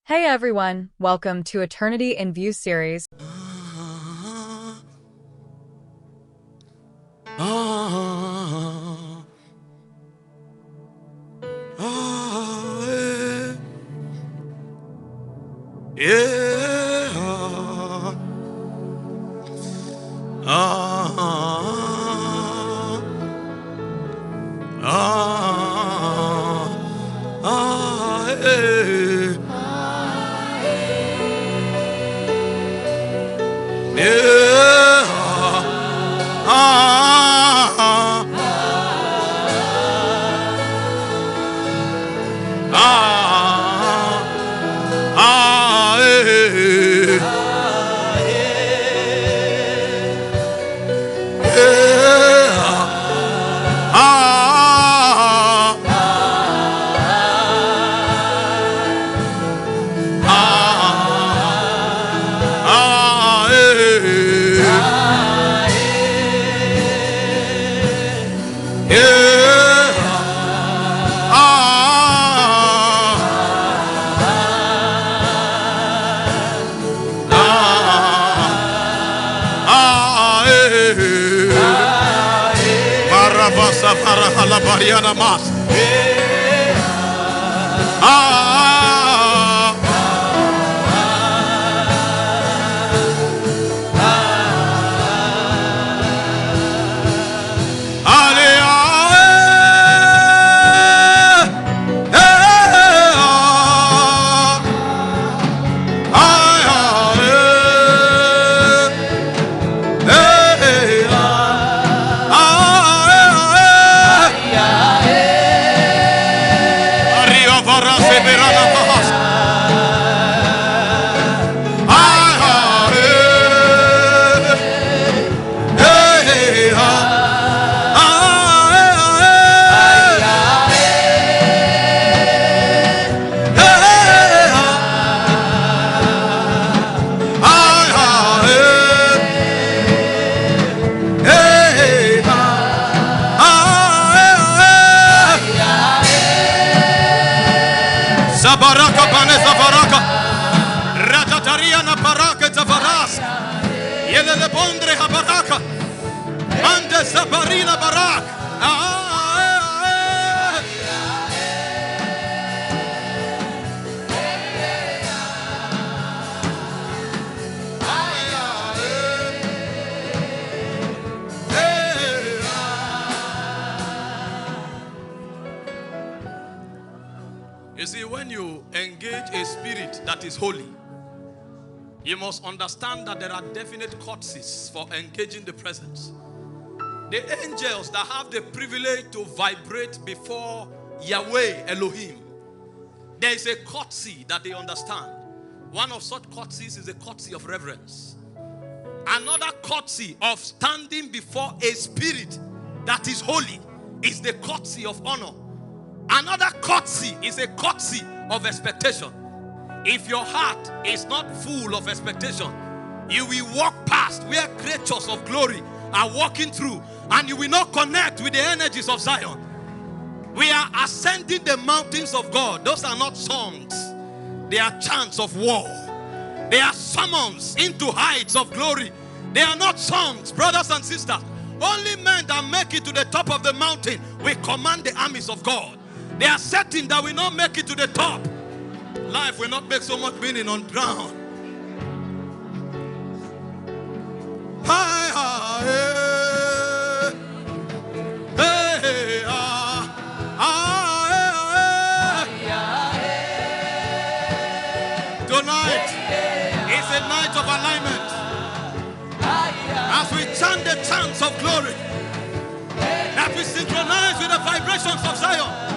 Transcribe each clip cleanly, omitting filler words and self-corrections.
Hey everyone, welcome to Eternity in View series. You see, when you engage a spirit that is holy, you must understand that there are definite courtesies for engaging the presence. The angels that have the privilege to vibrate before Yahweh Elohim, there is a courtesy that they understand. One of such courtesies is the courtesy of reverence. Another courtesy of standing before a spirit that is holy is the courtesy of honor. Another courtesy is a courtesy of expectation. If your heart is not full of expectation, you will walk past where creatures of glory are walking through, and you will not connect with the energies of Zion. We are ascending the mountains of God. Those are not songs. They are chants of war. They are summons into heights of glory. They are not songs, brothers and sisters. Only men that make it to the top of the mountain will command the armies of God. They are certain that will not make it to the top. Life will not make so much meaning on ground. Tonight is a night of alignment. As we chant the chants of glory, that we synchronize with the vibrations of Zion.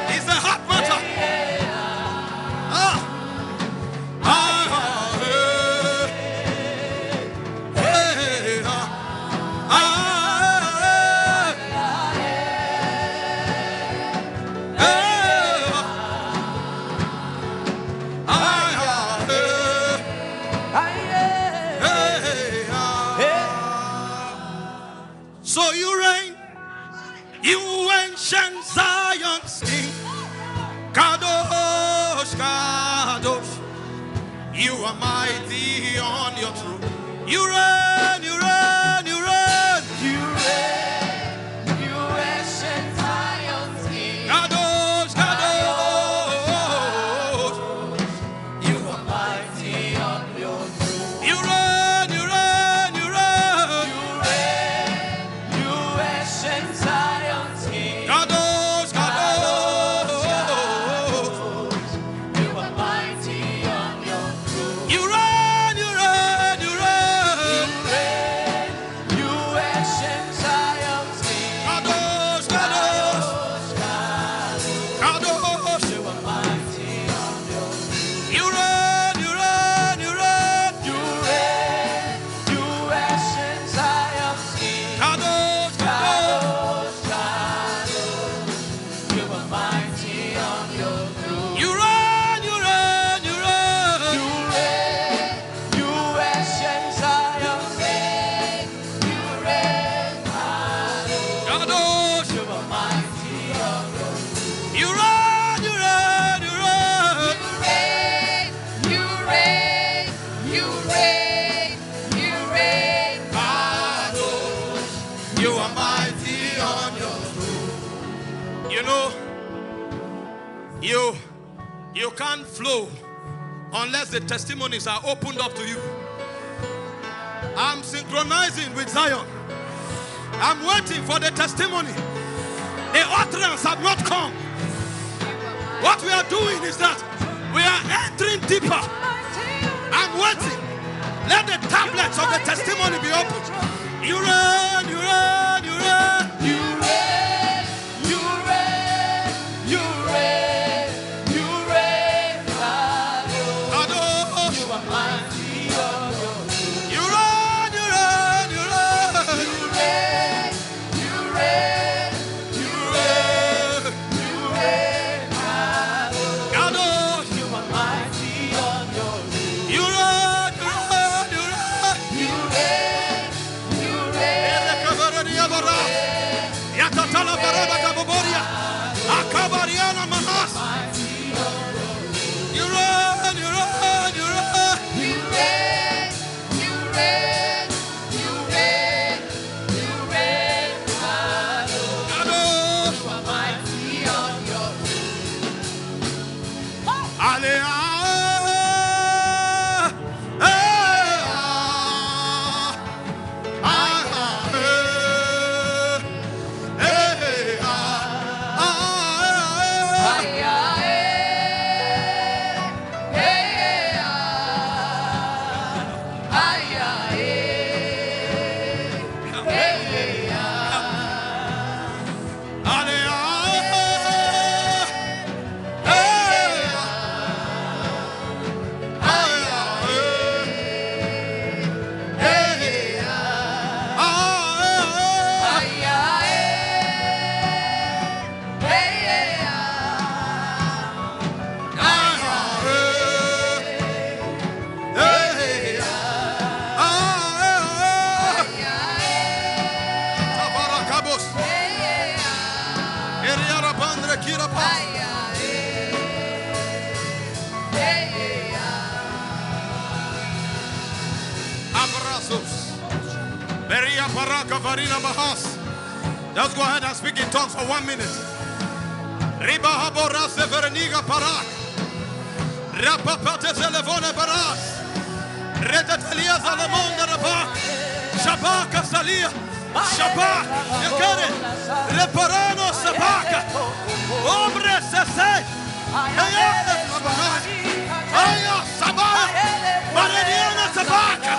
It's a hot matter. So you reign You are mighty on your throne. You reign, you reign, you reign. You reign, you ancient Zion's King. Kadosh, Kadosh. You are mighty on your throne. You reign, you reign, you reign. You reign, you ancient Zion's King. Kadosh, Kadosh. You are mighty on your throne. You reign, you reign, you reign. You ancient Zion's King. Kadosh, Kadosh. Kadosh. You are mighty on your throne. You reign, you reign, you reign. You reign, you ancient Zion's King. Kadosh, Kadosh. You are mighty on your throne. You reign, you reign, you reign. You reign, you ancient Zion's King. You reign, Kadosh. you are mighty on your throne. You reign, you reign, you reign. You reign, you reign, you reign, Kadosh. You are mighty on your throne. You know, you can't flow unless the testimonies are opened up to you. I'm synchronizing with Zion. I'm waiting for the testimony. The utterance have not come. What we are doing is that we are entering deeper. I'm waiting. Let the tablets of the testimony be opened. You reign, you reign, you reign. you reign, you reign, you reign, you reign, Kadosh. you are mighty on your throne. You reign, you reign, you reign. You reign, you reign, you reign, you reign, Kadosh. you are mighty on your throne. You reign, you reign, you reign. You reign, you reign, Yatatala baraba kaboboria. Akabariana manas. You reign, you reign, you reign. you reign, you reign, you reign, you reign, Kadosh. you are mighty on your throne. Alea. Let's go ahead and speak in tongues for 1 minute. Riba habora severeniga parak. Rapapate zelevone baras. Retetelia zalemonda rabak. Shabaka salia. Shabak. Yekere. Reparano sabaka. Obre sese. Ayate sabaha. Aya sabah. Mareniana sabaka.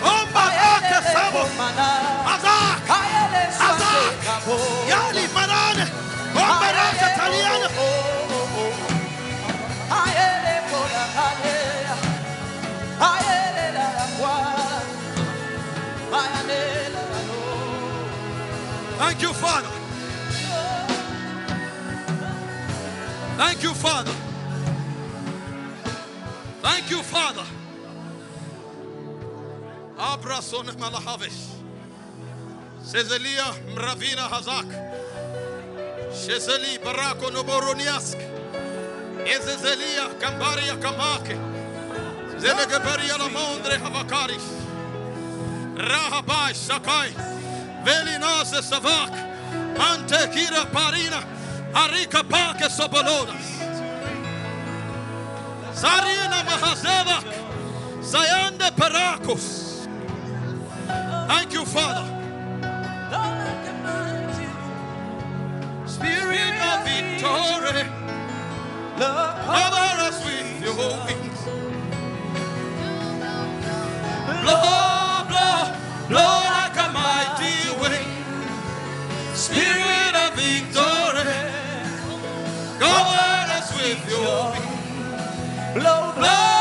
Ombaraka sabo. Azak. Azak. Yali manane. Ombaraka taliana. Thank you, Father. Thank you, Father. Thank you, Father. Abrason malahavish. Sezelia mravina hazak. Shezeli barako noboroniask. Ezezelia kambaria kamake. Zelegeberia la mondre havakaris. Rahabai sakai. Velinase savak. Ante kira parina. Arika pake sobolodas. Sarina mahazevak. Sayande perakos. Thank you, Father. Spirit of victory, cover us with your wings. Blow, blow, blow like a mighty wind. Spirit of victory, cover us with your wings. Blow, blow.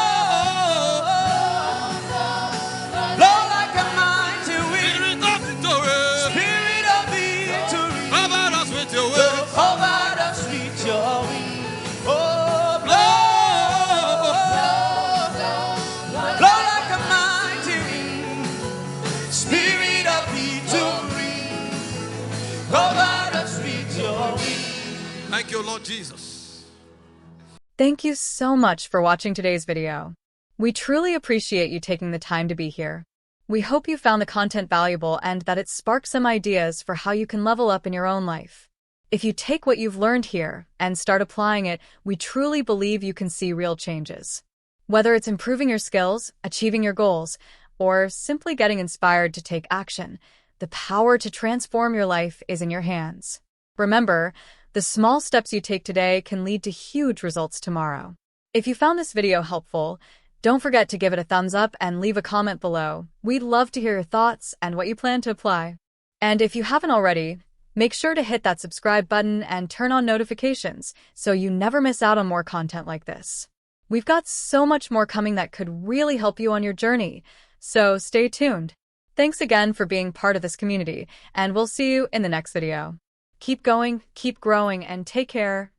Thank you, Lord Jesus. Thank you so much for watching today's video. We truly appreciate you taking the time to be here. We hope you found the content valuable and that it sparked some ideas for how you can level up in your own life. If you take what you've learned here and start applying it, we truly believe you can see real changes. Whether it's improving your skills, achieving your goals, or simply getting inspired to take action, the power to transform your life is in your hands. Remember, the small steps you take today can lead to huge results tomorrow. If you found this video helpful, don't forget to give it a thumbs up and leave a comment below. We'd love to hear your thoughts and what you plan to apply. And if you haven't already, make sure to hit that subscribe button and turn on notifications so you never miss out on more content like this. We've got so much more coming that could really help you on your journey, so stay tuned. Thanks again for being part of this community, and we'll see you in the next video. Keep going, keep growing, and take care.